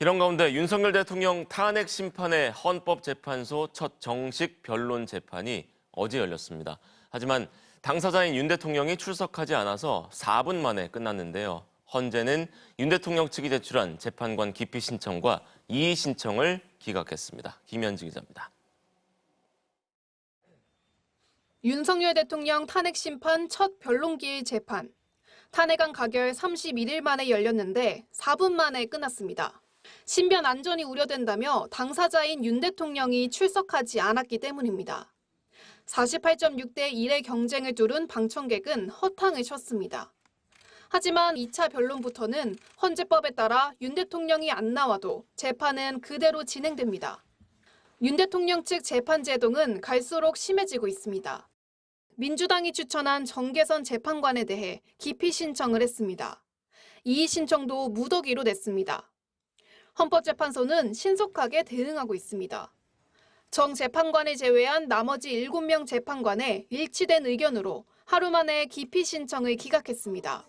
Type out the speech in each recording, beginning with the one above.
이런 가운데 윤석열 대통령 탄핵 심판의 헌법재판소 첫 정식 변론 재판이 어제 열렸습니다. 하지만 당사자인 윤 대통령이 출석하지 않아서 4분 만에 끝났는데요. 헌재는 윤 대통령 측이 제출한 재판관 기피 신청과 이의 신청을 기각했습니다. 김현지 기자입니다. 윤석열 대통령 탄핵 심판 첫 변론기일 재판. 탄핵안 가결 31일 만에 열렸는데 4분 만에 끝났습니다. 신변 안전이 우려된다며 당사자인 윤 대통령이 출석하지 않았기 때문입니다. 48.6대 1의 경쟁을 뚫은 방청객은 허탕을 쳤습니다. 하지만 2차 변론부터는 헌재법에 따라 윤 대통령이 안 나와도 재판은 그대로 진행됩니다. 윤 대통령 측 재판 제동은 갈수록 심해지고 있습니다. 민주당이 추천한 정계선 재판관에 대해 기피 신청을 했습니다. 이의 신청도 무더기로 냈습니다. 헌법재판소는 신속하게 대응하고 있습니다. 정 재판관을 제외한 나머지 7명 재판관의 일치된 의견으로 하루 만에 기피 신청을 기각했습니다.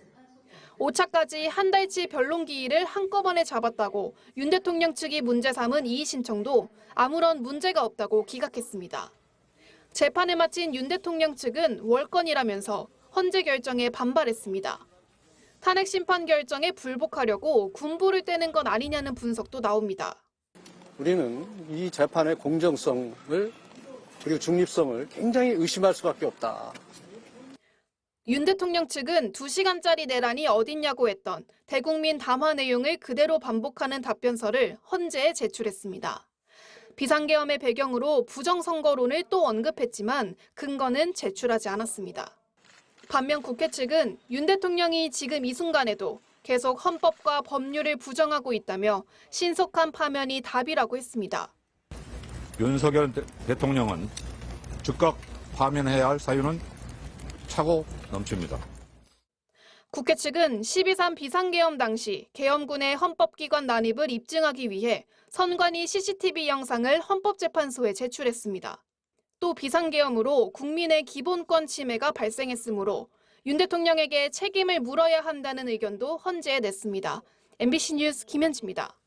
5차까지 한 달치 변론 기일을 한꺼번에 잡았다고 윤 대통령 측이 문제 삼은 이의 신청도 아무런 문제가 없다고 기각했습니다. 재판을 마친 윤 대통령 측은 월권이라면서 헌재 결정에 반발했습니다. 탄핵 심판 결정에 불복하려고 군부를 떼는 건 아니냐는 분석도 나옵니다. 우리는 이 재판의 공정성을 그리고 중립성을 굉장히 의심할 수밖에 없다. 윤 대통령 측은 2시간짜리 내란이 어딨냐고 했던 대국민 담화 내용을 그대로 반복하는 답변서를 헌재에 제출했습니다. 비상계엄의 배경으로 부정선거론을 또 언급했지만 근거는 제출하지 않았습니다. 반면 국회 측은 윤 대통령이 지금 이 순간에도 계속 헌법과 법률을 부정하고 있다며 신속한 파면이 답이라고 했습니다. 윤석열 대통령은 즉각 파면해야 할 사유는 차고 넘칩니다. 국회 측은 12.3 비상계엄 당시 계엄군의 헌법기관 난입을 입증하기 위해 선관위 CCTV 영상을 헌법재판소에 제출했습니다. 또 비상계엄으로 국민의 기본권 침해가 발생했으므로 윤 대통령에게 책임을 물어야 한다는 의견도 헌재에 냈습니다. MBC 뉴스 김현지입니다.